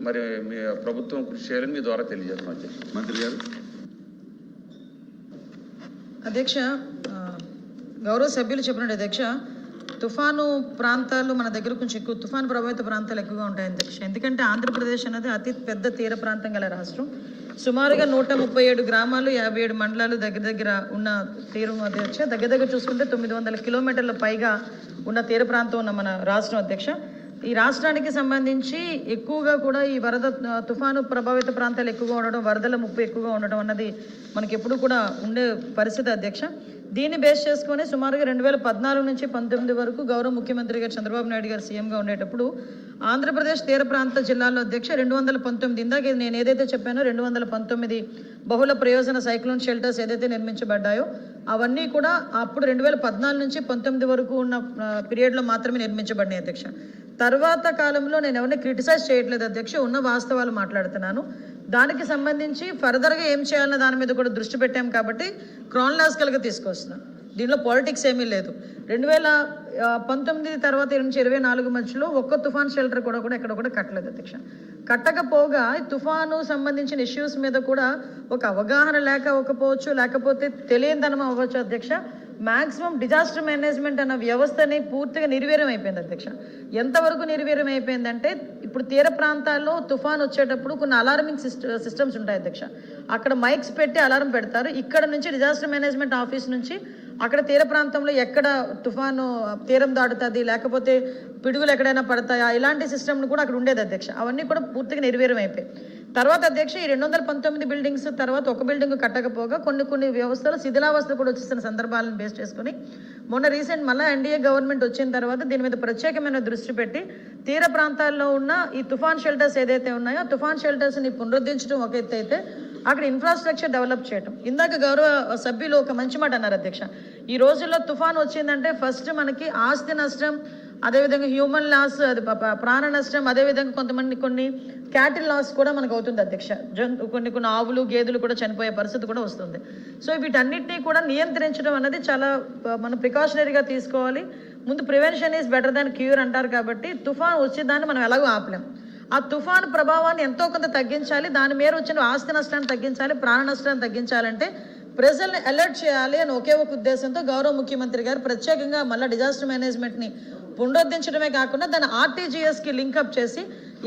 మరి మీ ప్రభుత్వం కృషి చేయాలని మీ ద్వారా తెలియజేస్తున్నాం అధ్యక్ష. మంత్రి గారు. అధ్యక్ష, గౌరవ సభ్యులు చెప్పినట్టు అధ్యక్ష, తుఫాను ప్రాంతాలు మన దగ్గర కొంచెం ఎక్కువ, తుఫాను ప్రభావిత ప్రాంతాలు ఎక్కువగా ఉంటాయి అధ్యక్ష. ఎందుకంటే ఆంధ్రప్రదేశ్ అనేది అతి పెద్ద తీర ప్రాంతం గల రాష్ట్రం. సుమారుగా 137 గ్రామాలు, 57 మండలాలు దగ్గర ఉన్న తీరం అధ్యక్ష. దగ్గర చూసుకుంటే 900 కిలోమీటర్ల పైగా ఉన్న తీర ప్రాంతం ఉన్న మన రాష్ట్రం అధ్యక్ష. ఈ రాష్ట్రానికి సంబంధించి ఎక్కువగా కూడా ఈ తుఫాను ప్రభావిత ప్రాంతాలు ఎక్కువగా ఉండడం, వరదల ముప్పు ఎక్కువగా ఉండడం అన్నది మనకి ఎప్పుడు కూడా ఉండే పరిస్థితి అధ్యక్ష. దీన్ని బేస్ చేసుకొని సుమారుగా 2014 నుంచి 2019 వరకు గౌరవ ముఖ్యమంత్రి గారు చంద్రబాబు నాయుడు గారు సీఎంగా ఉండేటప్పుడు ఆంధ్రప్రదేశ్ తీర ప్రాంత జిల్లాల్లో అధ్యక్ష 219, ఇందాక నేను ఏదైతే చెప్పానో 219 బహుళ ప్రయోజన సైక్లోన్ షెల్టర్స్ ఏదైతే నిర్మించబడ్డాయో అవన్నీ కూడా అప్పుడు 2014 నుంచి 2019 వరకు ఉన్న పీరియడ్లో మాత్రమే నిర్మించబడినాయి అధ్యక్ష. తర్వాత కాలంలో నేను ఎవరిని క్రిటిసైజ్ చేయట్లేదు అధ్యక్ష, ఉన్న వాస్తవాలు మాట్లాడుతున్నాను. దానికి సంబంధించి ఫర్దర్గా ఏం చేయాలన్న దాని మీద కూడా దృష్టి పెట్టాం కాబట్టి క్రానలాజికల్గా తీసుకొస్తున్నాం. దీనిలో పాలిటిక్స్ ఏమీ లేదు. 2019 తర్వాత 2024 మధ్యలో ఒక్క తుఫాన్ షెల్టర్ కూడా ఎక్కడ కూడా కట్టలేదు అధ్యక్ష. కట్టకపోగా తుఫాను సంబంధించిన ఇష్యూస్ మీద కూడా ఒక అవగాహన లేకపోవచ్చు, లేకపోతే తెలియనిదనం అవ్వచ్చు అధ్యక్ష. మ్యాక్సిమం డిజాస్టర్ మేనేజ్మెంట్ అన్న వ్యవస్థని పూర్తిగా నిర్వీర్యం అయిపోయింది అధ్యక్ష. ఎంతవరకు నిర్వీర్యం అయిపోయిందంటే ఇప్పుడు తీర ప్రాంతాల్లో తుఫాన్ వచ్చేటప్పుడు కొన్ని అలార్మింగ్ సిస్టమ్స్ ఉంటాయి అధ్యక్ష. అక్కడ మైక్స్ పెట్టి అలారం పెడతారు. ఇక్కడ నుంచి డిజాస్టర్ మేనేజ్మెంట్ ఆఫీస్ నుంచి అక్కడ తీర ప్రాంతంలో ఎక్కడ తుఫాను తీరం దాటుతుంది, లేకపోతే పిడుగులు ఎక్కడైనా పడతాయా, ఇలాంటి సిస్టమ్ను కూడా అక్కడ ఉండేది అధ్యక్ష. అవన్నీ కూడా పూర్తిగా నిర్వీర్యం అయిపోయాయి. తర్వాత అధ్యక్ష ఈ 219 బిల్డింగ్స్ తర్వాత ఒక బిల్డింగ్ కట్టకపోగా కొన్ని వ్యవస్థలు శిథిలావస్థ కూడా వచ్చేసిన సందర్భాలను బేస్ చేసుకుని మొన్న రీసెంట్ మళ్ళీ ఎన్డీఏ గవర్నమెంట్ వచ్చిన తర్వాత దీని మీద ప్రత్యేకమైన దృష్టి పెట్టి తీర ప్రాంతాల్లో ఉన్న ఈ తుఫాన్ షెల్టర్స్ ఏదైతే ఉన్నాయో తుఫాన్ షెల్టర్స్ని పునరుద్ధరించడం ఒక ఎత్తు అయితే అక్కడ ఇన్ఫ్రాస్ట్రక్చర్ డెవలప్ చేయడం. ఇందాక గౌరవ సభ్యులు ఒక మంచి మాట అన్నారు అధ్యక్ష. ఈ రోజుల్లో తుఫాన్ వచ్చిందంటే ఫస్ట్ మనకి ఆస్తి నష్టం, అదేవిధంగా హ్యూమన్ లాస్, అది ప్రాణ నష్టం, అదేవిధంగా కొన్ని క్యాటిల్ లాస్ కూడా మనకు అవుతుంది అధ్యక్ష. కొన్ని ఆవులు గేదెలు కూడా చనిపోయే పరిస్థితి కూడా వస్తుంది. సో వీటన్నిటినీ కూడా నియంత్రించడం అనేది చాలా మనం ప్రికాషనరీగా తీసుకోవాలి. ముందు prevention is better than cure అంటారు కాబట్టి తుఫాన్ వచ్చేదాన్ని మనం ఎలాగో ఆపలేం. ఆ తుఫాను ప్రభావాన్ని ఎంతో కొంత తగ్గించాలి, దాని మీద వచ్చిన ఆస్తి నష్టాన్ని తగ్గించాలి, ప్రాణ నష్టాన్ని తగ్గించాలంటే ప్రజల్ని అలర్ట్ చేయాలి అని ఒకే ఒక ఉద్దేశంతో గౌరవ ముఖ్యమంత్రి గారు ప్రత్యేకంగా మళ్ళీ డిజాస్టర్ మేనేజ్మెంట్ని పునరుద్ధరించడమే కాకుండా దాన్ని ఆర్టీజీఎస్కి లింకప్ చేసి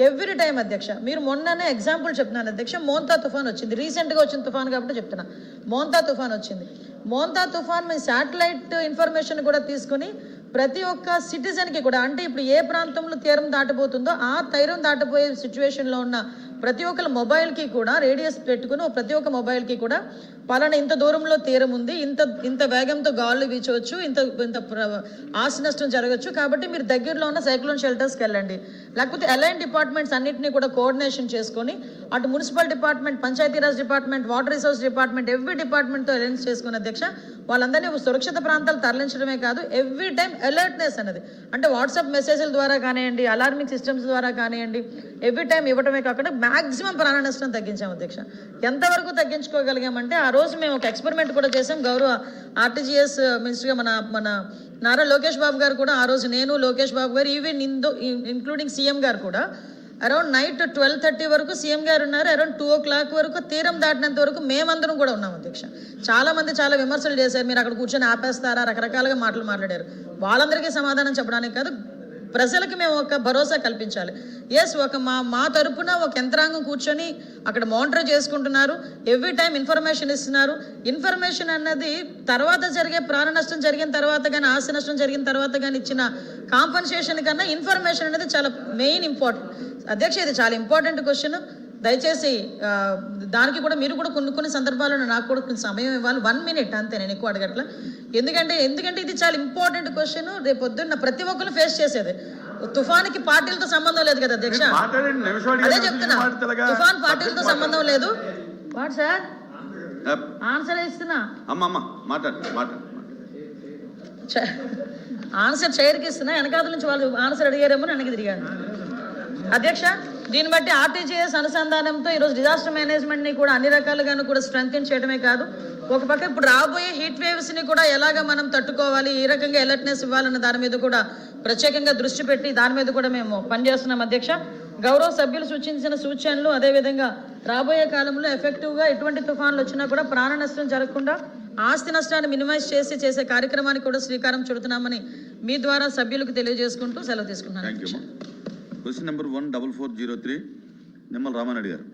ఎవ్రీ టైం అధ్యక్ష, మీరు మొన్ననే ఎగ్జాంపుల్ చెప్తున్నాను అధ్యక్ష, మోంతా తుఫాన్ వచ్చింది, రీసెంట్గా వచ్చిన తుఫాన్ కాబట్టి చెప్తున్నా. మోంతా తుఫాన్ వచ్చింది. మోంతా తుఫాన్ మీ శాటిలైట్ ఇన్ఫర్మేషన్ కూడా తీసుకుని ప్రతి ఒక్క సిటిజన్కి కూడా, అంటే ఇప్పుడు ఏ ప్రాంతంలో తీరం దాటబోతుందో ఆ తీరం దాటబోయే సిచ్యువేషన్లో ఉన్న ప్రతి ఒక్కరి మొబైల్కి కూడా రేడియస్ పెట్టుకుని ప్రతి ఒక్క మొబైల్కి కూడా పలానా ఇంత దూరంలో తీరం ఉంది, ఇంత వేగంతో గాలులు వీచవచ్చు, ఇంత ఆస్తి నష్టం జరగచ్చు, కాబట్టి మీరు దగ్గరలో ఉన్న సైక్లోన్ షెల్టర్స్కి వెళ్ళండి. లేకపోతే అలైన్ డిపార్ట్మెంట్స్ అన్నింటినీ కూడా కోఆర్డినేషన్ చేసుకొని అటు municipal department, Panchayati Raj department, water resource department, every డిపార్ట్మెంట్తో అలైన్స్ చేసుకుని అధ్యక్ష వాళ్ళందరినీ సురక్షిత ప్రాంతాలు తరలించడమే కాదు ఎవ్రీ టైం అలర్ట్నెస్ అనేది, అంటే వాట్సాప్ మెసేజ్ల ద్వారా కానివ్వండి, అలార్మింగ్ సిస్టమ్స్ ద్వారా కానివ్వండి, ఎవ్రీ టైం ఇవ్వడమే కాకుండా మ్యాక్సిమం ప్రాణ నష్టం తగ్గించాం అధ్యక్ష. ఎంతవరకు తగ్గించుకోగలిగామంటే ఆ రోజు మేము ఒక ఎక్స్పెరిమెంట్ కూడా చేసాం. గౌరవ ఆర్టీజీఎస్ మినిస్టర్గా మన నారా లోకేష్ బాబు గారు కూడా ఆ రోజు, నేను లోకేష్ బాబు గారు, ఈవెన్ ఇంక్లూడింగ్ సీఎం గారు కూడా అరౌండ్ నైట్ 12:30 వరకు సీఎం గారు ఉన్నారు. అరౌండ్ 2 o'clock వరకు తీరం దాటినంత వరకు మేమందరం కూడా ఉన్నాం అధ్యక్ష. చాలా మంది చాలా విమర్శలు చేశారు, మీరు అక్కడ కూర్చొని ఆపేస్తారా, రకరకాలుగా మాటలు మాట్లాడారు. వాళ్ళందరికీ సమాధానం చెప్పడానికి కాదు, ప్రజలకి మేము ఒక భరోసా కల్పించాలి. ఎస్, మా తరపున ఒక యంత్రాంగం కూర్చొని అక్కడ మానిటర్ చేసుకుంటున్నారు, ఎవ్రీ టైం ఇన్ఫర్మేషన్ ఇస్తున్నారు. ఇన్ఫర్మేషన్ అన్నది తర్వాత జరిగే ప్రాణ నష్టం జరిగిన తర్వాత కానీ, ఆస్తి నష్టం జరిగిన తర్వాత కానీ ఇచ్చిన కాంపన్సేషన్ కన్నా ఇన్ఫర్మేషన్ అనేది చాలా మెయిన్ ఇంపార్టెంట్ అధ్యక్ష. ఇది చాలా ఇంపార్టెంట్ క్వశ్చన్. దయచేసి దానికి కూడా మీరు కూడా కొన్ని సందర్భాల్లో నాకు కూడా కొంచెం సమయం ఇవ్వాలి. 1 minute అంతే, నేను ఎక్కువ అడగట్లా. ఎందుకంటే ఇది చాలా ఇంపార్టెంట్ క్వశ్చన్. రేపు పొద్దున్న ప్రతి ఒక్కరు ఫేస్ చేసేది. తుఫాన్కి పార్టీలతో సంబంధం లేదు కదా అధ్యక్ష, అదే చెప్తున్నా. తుఫాన్ పార్టీలతో సంబంధం లేదు. వాట్ సార్ ఆన్సర్ ఇస్తున్నా, ఆన్సర్ చైర్కి ఇస్తున్నా, వెనకాల నుంచి వాళ్ళు ఆన్సర్ అడిగారేమో వెనక్కి తిరిగాను అధ్యక్ష. దీన్ని బట్టి ఆర్టీజీఎస్ అనుసంధానంతో ఈరోజు డిజాస్టర్ మేనేజ్మెంట్ని కూడా అన్ని రకాలుగాను కూడా స్ట్రెంగ్తెన్ చేయడమే కాదు, ఒక పక్క ఇప్పుడు రాబోయే హీట్ వేవ్స్ని కూడా ఎలాగ మనం తట్టుకోవాలి, ఈ రకంగా అలర్ట్నెస్ ఇవ్వాలన్న దాని మీద కూడా ప్రత్యేకంగా దృష్టి పెట్టి దాని మీద కూడా మేము పనిచేస్తున్నాం అధ్యక్ష. గౌరవ సభ్యులు సూచించిన సూచనలు అదేవిధంగా రాబోయే కాలంలో ఎఫెక్టివ్గా ఎటువంటి తుఫాన్లు వచ్చినా కూడా ప్రాణ నష్టం జరగకుండా ఆస్తి నష్టాన్ని మినిమైజ్ చేసే కార్యక్రమానికి కూడా శ్రీకారం చుడుతున్నామని మీ ద్వారా సభ్యులకు తెలియజేసుకుంటూ సెలవు తీసుకున్నాను. Thank you. Question number 14403 Nimmala Ramareddy గారు.